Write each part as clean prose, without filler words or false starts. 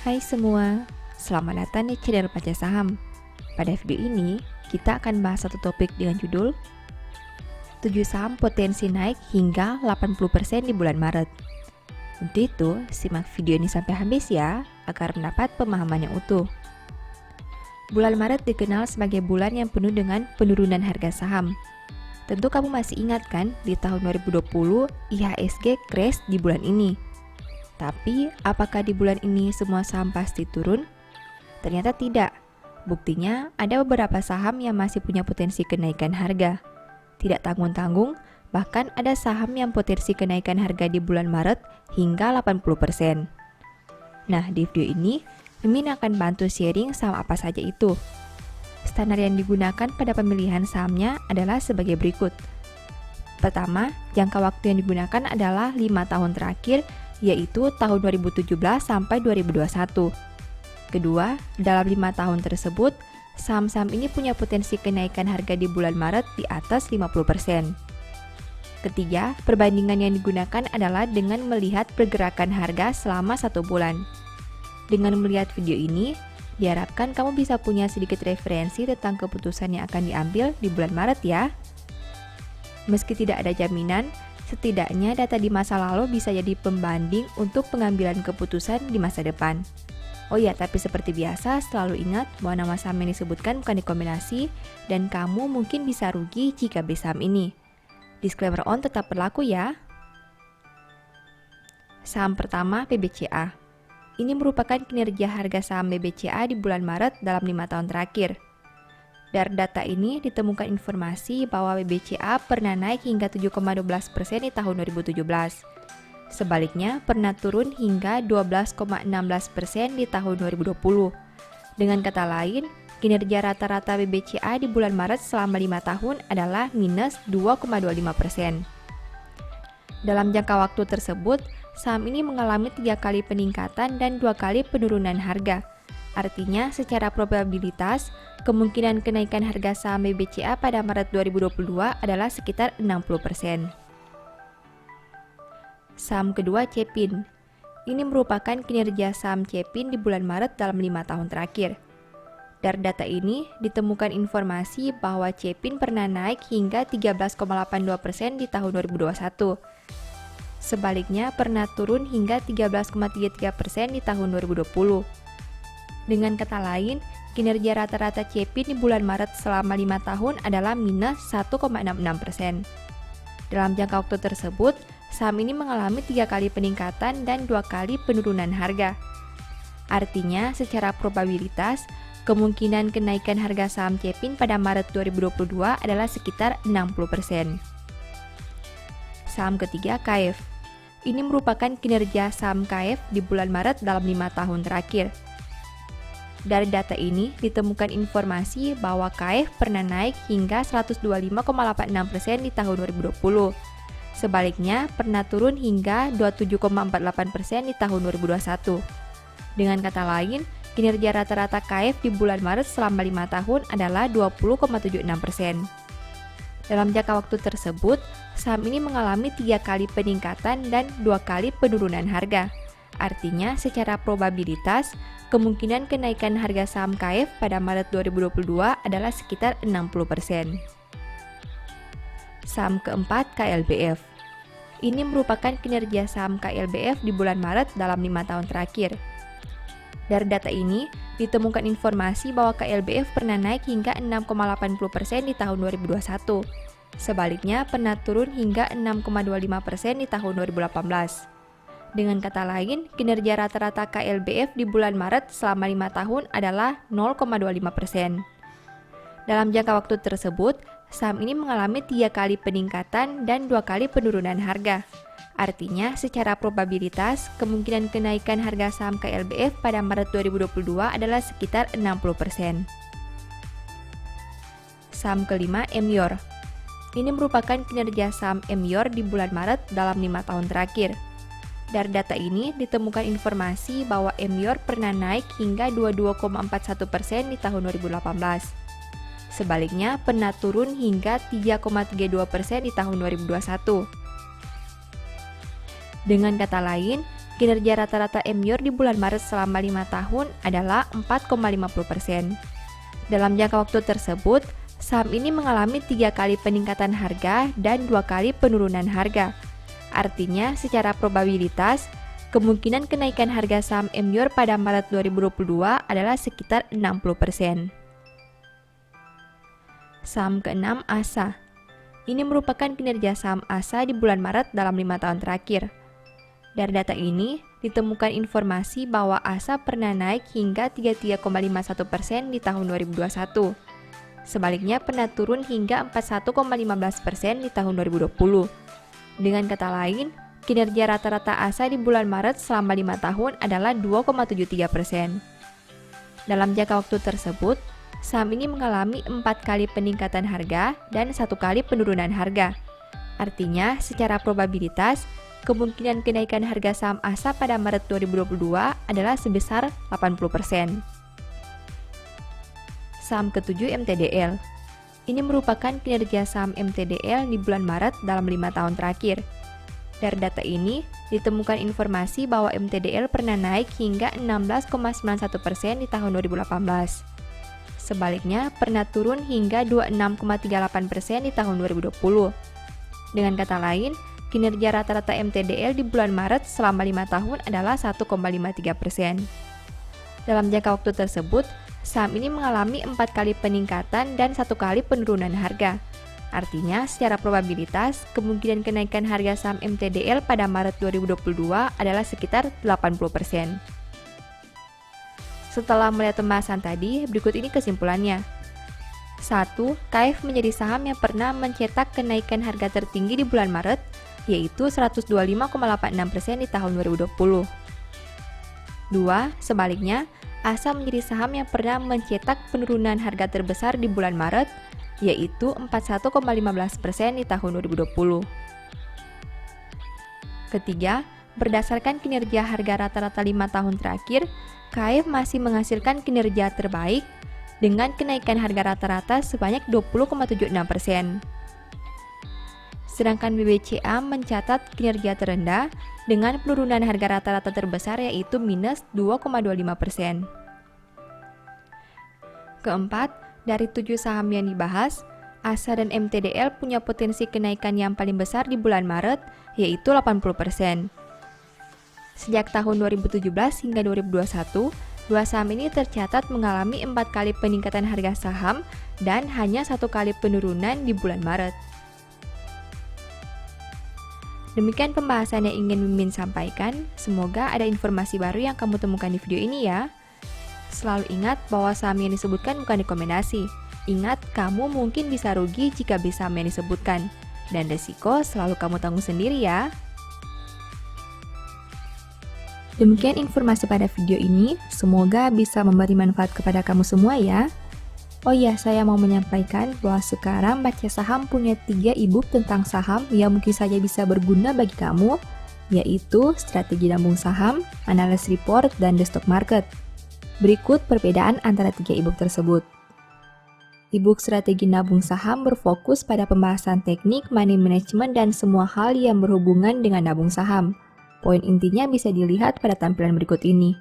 Hai semua, selamat datang di channel Baca Saham. Pada video ini, kita akan bahas satu topik dengan judul 7 saham potensi naik hingga 80% di bulan Maret. Untuk itu, simak video ini sampai habis ya, agar mendapat pemahaman yang utuh. Bulan Maret dikenal sebagai bulan yang penuh dengan penurunan harga saham. Tentu kamu masih ingat kan, di tahun 2020 IHSG crash di bulan ini. Tapi, apakah di bulan ini semua saham pasti turun? Ternyata tidak. Buktinya, ada beberapa saham yang masih punya potensi kenaikan harga. Tidak tanggung-tanggung, bahkan ada saham yang potensi kenaikan harga di bulan Maret hingga 80%. Nah, di video ini, Mimin akan bantu sharing saham apa saja itu. Standar yang digunakan pada pemilihan sahamnya adalah sebagai berikut. Pertama, jangka waktu yang digunakan adalah 5 tahun terakhir, yaitu tahun 2017 sampai 2021. Kedua, dalam 5 tahun tersebut, saham-saham ini punya potensi kenaikan harga di bulan Maret di atas 50%. Ketiga, perbandingan yang digunakan adalah dengan melihat pergerakan harga selama 1 bulan. Dengan melihat video ini, diharapkan kamu bisa punya sedikit referensi tentang keputusan yang akan diambil di bulan Maret ya. Meski tidak ada jaminan, setidaknya data di masa lalu bisa jadi pembanding untuk pengambilan keputusan di masa depan. Oh ya, tapi seperti biasa, selalu ingat bahwa nama saham yang disebutkan bukan dikombinasi dan kamu mungkin bisa rugi jika beli saham ini. Disclaimer on tetap berlaku ya. Saham pertama, BBCA. Ini merupakan kinerja harga saham BBCA di bulan Maret dalam 5 tahun terakhir. Dari data ini ditemukan informasi bahwa BBCA pernah naik hingga 7,12% di tahun 2017. Sebaliknya, pernah turun hingga 12,16% di tahun 2020. Dengan kata lain, kinerja rata-rata BBCA di bulan Maret selama 5 tahun adalah minus 2,25%. Dalam jangka waktu tersebut, saham ini mengalami 3 kali peningkatan dan 2 kali penurunan harga. Artinya, secara probabilitas, kemungkinan kenaikan harga saham BBCA pada Maret 2022 adalah sekitar 60%. Saham kedua, Cepin. Ini merupakan kinerja saham Cepin di bulan Maret dalam 5 tahun terakhir. Dari data ini, ditemukan informasi bahwa Cepin pernah naik hingga 13,82% di tahun 2021. Sebaliknya, pernah turun hingga 13,33% di tahun 2020. Dengan kata lain, kinerja rata-rata Cepin di bulan Maret selama 5 tahun adalah minus 1,66%. Dalam jangka waktu tersebut, saham ini mengalami 3 kali peningkatan dan 2 kali penurunan harga. Artinya, secara probabilitas, kemungkinan kenaikan harga saham Cepin pada Maret 2022 adalah sekitar 60%. Saham ketiga, KF. Ini merupakan kinerja saham KF di bulan Maret dalam 5 tahun terakhir. Dari data ini ditemukan informasi bahwa KF pernah naik hingga 125,86% di tahun 2020. Sebaliknya, pernah turun hingga 27,48% di tahun 2021. Dengan kata lain, kinerja rata-rata KF di bulan Maret selama 5 tahun adalah 20,76%. Dalam jangka waktu tersebut, saham ini mengalami 3 kali peningkatan dan 2 kali penurunan harga. Artinya, secara probabilitas, kemungkinan kenaikan harga saham KF pada Maret 2022 adalah sekitar 60%. Saham keempat, KLBF. Ini merupakan kinerja saham KLBF di bulan Maret dalam 5 tahun terakhir. Dari data ini, ditemukan informasi bahwa KLBF pernah naik hingga 6,80% di tahun 2021. Sebaliknya, pernah turun hingga 6,25% di tahun 2018. Dengan kata lain, kinerja rata-rata KLBF di bulan Maret selama 5 tahun adalah 0,25%. Dalam jangka waktu tersebut, saham ini mengalami 3 kali peningkatan dan 2 kali penurunan harga. Artinya, secara probabilitas, kemungkinan kenaikan harga saham KLBF pada Maret 2022 adalah sekitar 60%. Saham kelima, Emyor. Ini merupakan kinerja saham Emyor di bulan Maret dalam 5 tahun terakhir. Dari data ini, ditemukan informasi bahwa Emyor pernah naik hingga 22,41% di tahun 2018. Sebaliknya, pernah turun hingga 3,32% di tahun 2021. Dengan kata lain, kinerja rata-rata MYOR di bulan Maret selama 5 tahun adalah 4,50%. Dalam jangka waktu tersebut, saham ini mengalami 3 kali peningkatan harga dan 2 kali penurunan harga. Artinya, secara probabilitas, kemungkinan kenaikan harga saham MYOR pada Maret 2022 adalah sekitar 60%. Saham keenam, ASA. Ini merupakan kinerja saham ASA di bulan Maret dalam 5 tahun terakhir. Dari data ini, ditemukan informasi bahwa ASA pernah naik hingga 33,51% di tahun 2021. Sebaliknya pernah turun hingga 41,15% di tahun 2020. Dengan kata lain, kinerja rata-rata ASA di bulan Maret selama 5 tahun adalah 2,73%. Dalam jangka waktu tersebut, saham ini mengalami 4 kali peningkatan harga dan 1 kali penurunan harga. Artinya, secara probabilitas, kemungkinan kenaikan harga saham ASA pada Maret 2022 adalah sebesar 80%. Saham ketujuh, MTDL. Ini merupakan kinerja saham MTDL di bulan Maret dalam 5 tahun terakhir. Dari data ini, ditemukan informasi bahwa MTDL pernah naik hingga 16,91% di tahun 2018. Sebaliknya, pernah turun hingga 26,38% di tahun 2020. Dengan kata lain, kinerja rata-rata MTDL di bulan Maret selama 5 tahun adalah 1,53%. Dalam jangka waktu tersebut, saham ini mengalami 4 kali peningkatan dan 1 kali penurunan harga. Artinya, secara probabilitas, kemungkinan kenaikan harga saham MTDL pada Maret 2022 adalah sekitar 80%. Setelah melihat pembahasan tadi, berikut ini kesimpulannya. 1. KF menjadi saham yang pernah mencetak kenaikan harga tertinggi di bulan Maret, yaitu 125,86% di tahun 2020. 2. Sebaliknya, ASA menjadi saham yang pernah mencetak penurunan harga terbesar di bulan Maret, yaitu 41,15% di tahun 2020. Ketiga, berdasarkan kinerja harga rata-rata 5 tahun terakhir, KF masih menghasilkan kinerja terbaik dengan kenaikan harga rata-rata sebanyak 20,76%. Sedangkan BBCA mencatat kinerja terendah dengan penurunan harga rata-rata terbesar yaitu minus 2,25%. Keempat, dari 7 saham yang dibahas, ASA dan MTDL punya potensi kenaikan yang paling besar di bulan Maret, yaitu 80%. Sejak tahun 2017 hingga 2021, 2 saham ini tercatat mengalami 4 kali peningkatan harga saham dan hanya 1 kali penurunan di bulan Maret. Demikian pembahasan yang ingin Mimin sampaikan, semoga ada informasi baru yang kamu temukan di video ini ya. Selalu ingat bahwa saham yang disebutkan bukan rekomendasi. Ingat, kamu mungkin bisa rugi jika beli saham yang disebutkan. Dan resiko selalu kamu tanggung sendiri ya. Demikian informasi pada video ini, semoga bisa memberi manfaat kepada kamu semua ya. Oh iya, saya mau menyampaikan bahwa sekarang Baca Saham punya 3 e-book tentang saham yang mungkin saja bisa berguna bagi kamu, yaitu Strategi Nabung Saham, Analysis Report, dan The Stock Market. Berikut perbedaan antara 3 e-book tersebut. E-book Strategi Nabung Saham berfokus pada pembahasan teknik, money management, dan semua hal yang berhubungan dengan nabung saham. Poin intinya bisa dilihat pada tampilan berikut ini.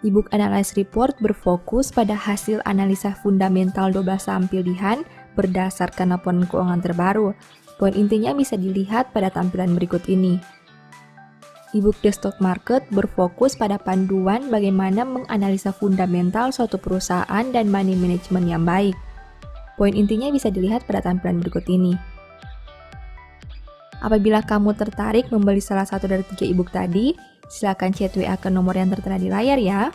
E-book Analysis Report berfokus pada hasil analisa fundamental 12 saham pilihan berdasarkan laporan keuangan terbaru. Poin intinya bisa dilihat pada tampilan berikut ini. E-book The Stock Market berfokus pada panduan bagaimana menganalisa fundamental suatu perusahaan dan money management yang baik. Poin intinya bisa dilihat pada tampilan berikut ini. Apabila kamu tertarik membeli salah satu dari 3 e-book tadi, silakan chat WA ke nomor yang tertera di layar ya.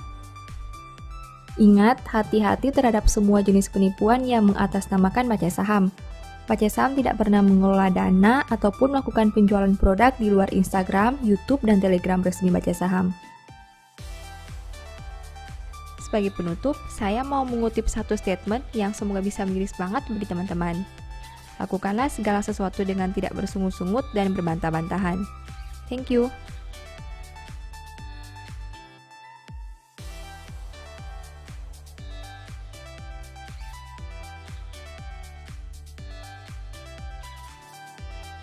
Ingat, hati-hati terhadap semua jenis penipuan yang mengatasnamakan Baca Saham. Baca Saham tidak pernah mengelola dana ataupun melakukan penjualan produk di luar Instagram, YouTube, dan Telegram resmi Baca Saham. Sebagai penutup, saya mau mengutip satu statement yang semoga bisa menjadi semangat bagi teman-teman. Lakukanlah segala sesuatu dengan tidak bersungut-sungut dan berbantah-bantahan. Thank you.